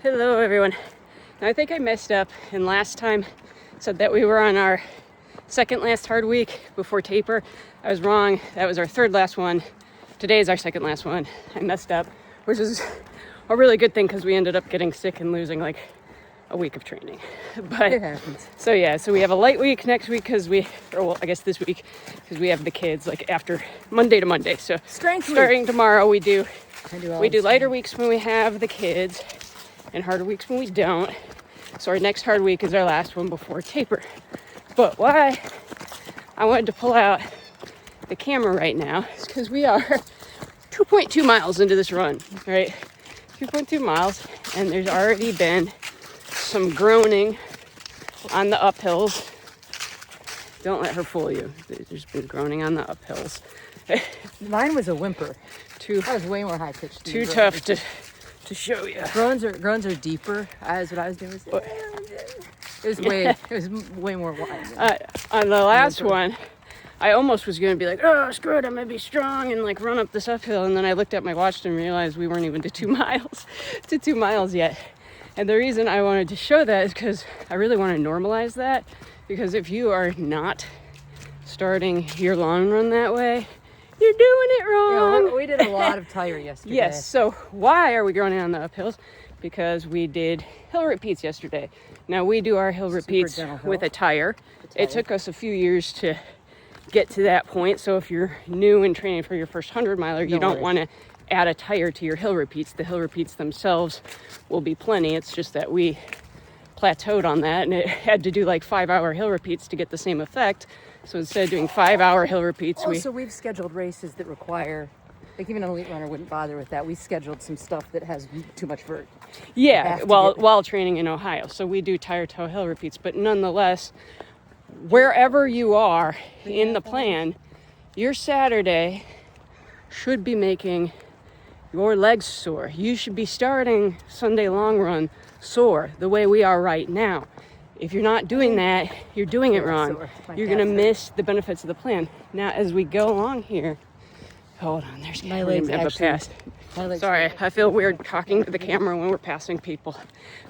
Hello everyone. Now I think I messed up and last time said that we were on our second last hard week before taper. I was wrong. That was our third last one. Today is our second last one. I messed up, which is a really good thing because we ended up getting sick and losing like a week of training. But it happens. So we have a light week next week because I guess this week because we have the kids like after Monday to Monday. So Strength starting week. tomorrow we do lighter Strength. weeks when we have the kids and harder weeks when we don't. So our next hard week is our last one before taper. But why I wanted to pull out the camera right now is because we are 2.2 miles into this run, right? 2.2 miles, and there's already been some groaning on the uphills. Don't let her fool you. There's been groaning on the uphills. Mine was a whimper. Too That was way more high pitched. too tough to show you. Groans are deeper. As what I was doing was it was way more wide. On the last one, I almost was going to be like, oh, screw it, I'm going to be strong and like run up this uphill. And then I looked at my watch and realized we weren't even to 2 miles yet. And the reason I wanted to show that is because I really want to normalize that. Because if you are not starting your long run that way, you're doing it wrong. Yeah, we did a lot of tire yesterday. Yes, so why are we groaning on the uphills? Because we did hill repeats yesterday. Now we do our hill repeats with a tire. It took us a few years to get to that point. So if you're new and training for your first 100 miler, you don't want to add a tire to your hill repeats. The hill repeats themselves will be plenty. It's just that we plateaued on that and it had to do like 5-hour hill repeats to get the same effect. So instead of doing 5-hour hill repeats, we've scheduled races that require, like even an elite runner wouldn't bother with that. We scheduled some stuff that has too much vert. Yeah, while training in Ohio. So we do tire toe hill repeats, but nonetheless, wherever you are in the plan, your Saturday should be making your legs sore. You should be starting Sunday long run sore the way we are right now. If you're not doing that, you're doing it wrong. You're going to miss the benefits of the plan. Now, as we go along here, hold on, there's my legs have a pass. Sorry, I feel weird talking to the camera when we're passing people.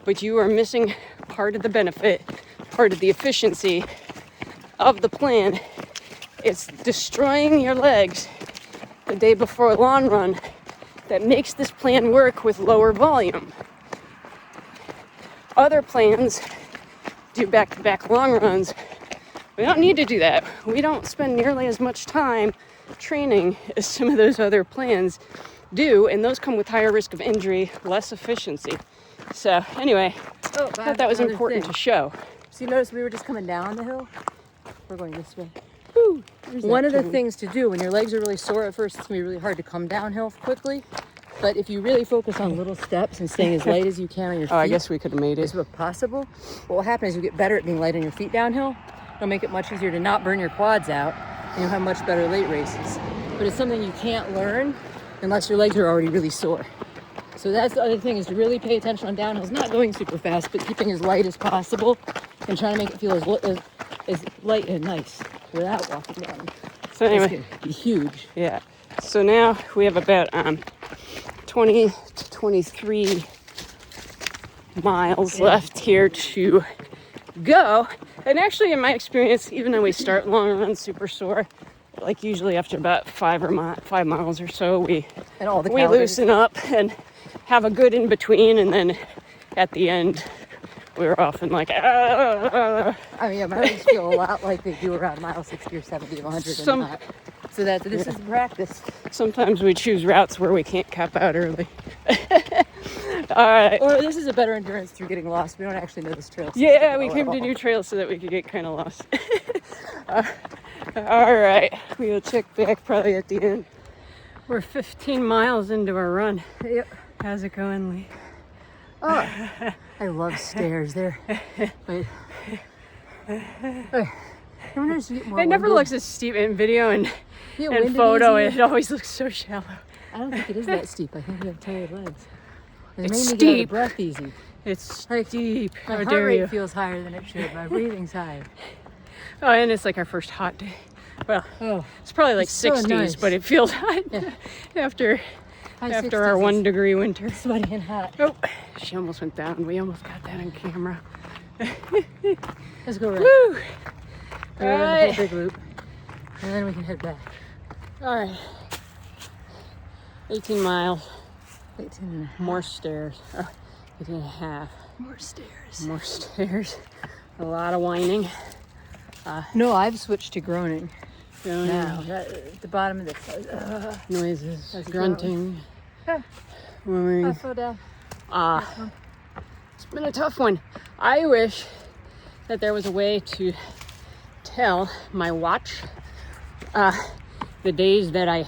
But you are missing part of the benefit, part of the efficiency of the plan. It's destroying your legs the day before a long run that makes this plan work with lower volume. Other plans do back-to-back long runs. We don't need to do that. We don't spend nearly as much time training as some of those other plans do, and those come with higher risk of injury, less efficiency. So anyway, I thought that was important to show. So you notice we were just coming down the hill? We're going this way. Woo, One of the things to do when your legs are really sore at first, it's going to be really hard to come downhill quickly. But if you really focus on little steps and staying as light as you can on your feet, I guess we could have made it. Is what possible. What will happen is you get better at being light on your feet downhill. It'll make it much easier to not burn your quads out, and you'll have much better late races. But it's something you can't learn unless your legs are already really sore. So that's the other thing, is to really pay attention on downhills, not going super fast, but keeping as light as possible and trying to make it feel as light and nice without walking down. So anyway, be huge. Yeah. So now we have about 20 to 23 miles left here to go. And actually, in my experience, even though we start long runs super sore, like usually after about 5 miles or so, we loosen up and have a good in between, and then at the end, we're often like, I mean, yeah, my legs feel a lot like they do around mile 60 or 70 or 100. So this is practice. Sometimes we choose routes where we can't cap out early. All right. Or this is a better endurance through getting lost. We don't actually know this trail. Yeah, we came to new trails so that we could get kind of lost. All right. We'll check back probably at the end. We're 15 miles into our run. Yep. How's it going, Lee? Oh, I love stairs. They're... Wait. It never looks as steep in video and photo. It always looks so shallow. I don't think it is that steep. I think we have tired legs. It's steep. Get out of breath easy. It's steep. My heart rate feels higher than it should. My breathing's high. Oh, and it's like our first hot day. Well, it's probably like 60s, so nice. But it feels hot after our 1 degree winter. Sweaty and hot. Oh. She almost went down. We almost got that on camera. Let's go right. Woo! All All right. right. Big loop. And then we can head back. All right. 18 miles. 18 and a half. More stairs. 18 and a half. More stairs. More stairs. A lot of whining. No, I've switched to groaning Going now. At the bottom of the noises. That's Grunting. Ah. I Whirring. fell down. It's been a tough one. I wish that there was a way to tell my watch the days that I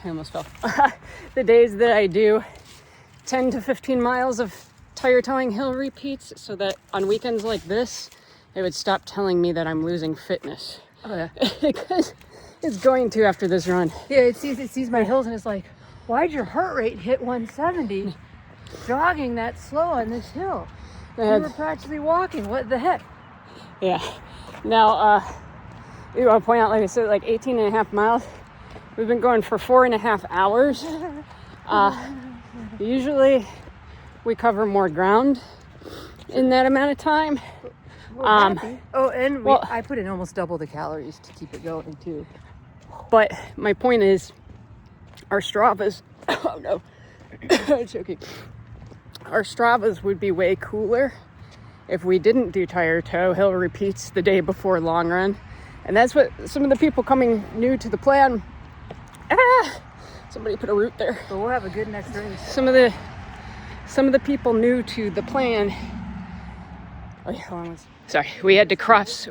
almost fell. The days that I do 10 to 15 miles of tire towing hill repeats, so that on weekends like this, it would stop telling me that I'm losing fitness. Oh, yeah. Because it's going to after this run. Yeah, it sees my hills and it's like, why'd your heart rate hit 170 jogging that slow on this hill? You were practically walking. What the heck? Yeah. Now, I want to point out, like I said, like 18 and a half miles. We've been going for 4.5 hours. Usually we cover more ground in that amount of time. I put in almost double the calories to keep it going too. But my point is, our Stravas, oh no, I'm joking. Our Stravas would be way cooler if we didn't do tire toe hill repeats the day before long run. And that's what some of the people coming new to the plan, somebody put a root there. But we'll have a good next race. Some of the people new to the plan, we had to cross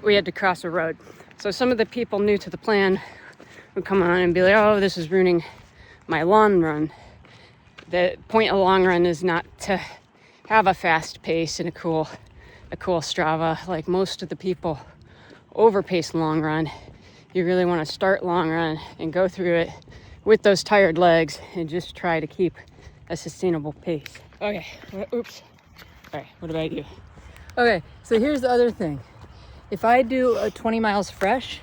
a road. So some of the people new to the plan would come on and be like, oh, this is ruining my long run. The point of long run is not to have a fast pace and a cool Strava. Like most of the people overpace long run. You really want to start long run and go through it with those tired legs and just try to keep a sustainable pace. Okay, oops. All right, what about you? Okay, so here's the other thing. If I do a 20 miles fresh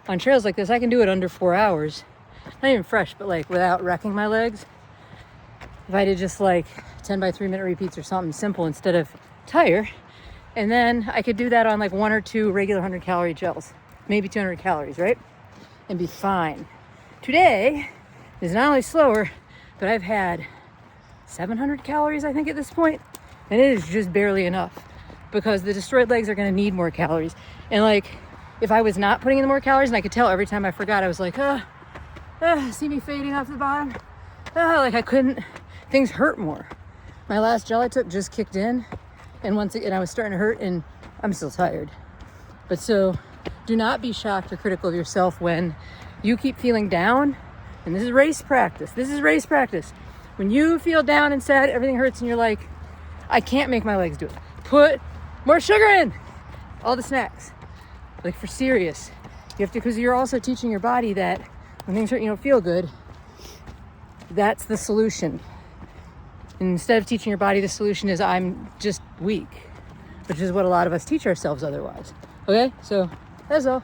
on trails like this, I can do it under 4 hours. Not even fresh, but like without wrecking my legs. If I did just like 10 by 3 minute repeats or something simple instead of tire, and then I could do that on like 1 or 2 regular 100 calorie gels, maybe 200 calories, right? And be fine. Today is not only slower, but I've had 700 calories, I think, at this point, and it is just barely enough because the destroyed legs are going to need more calories. And like, if I was not putting in more calories, and I could tell every time I forgot, I was like, see me fading off the bottom. Like I couldn't, things hurt more. My last gel I took just kicked in, and once again I was starting to hurt, and I'm still tired. But so do not be shocked or critical of yourself when you keep feeling down. And this is race practice. When you feel down and sad, everything hurts, and you're like, I can't make my legs do it. Put more sugar in. All the snacks. Like, for serious. You have to, because you're also teaching your body that when things hurt, you don't feel good. That's the solution. And instead of teaching your body the solution is I'm just weak, which is what a lot of us teach ourselves otherwise. Okay, so that's all.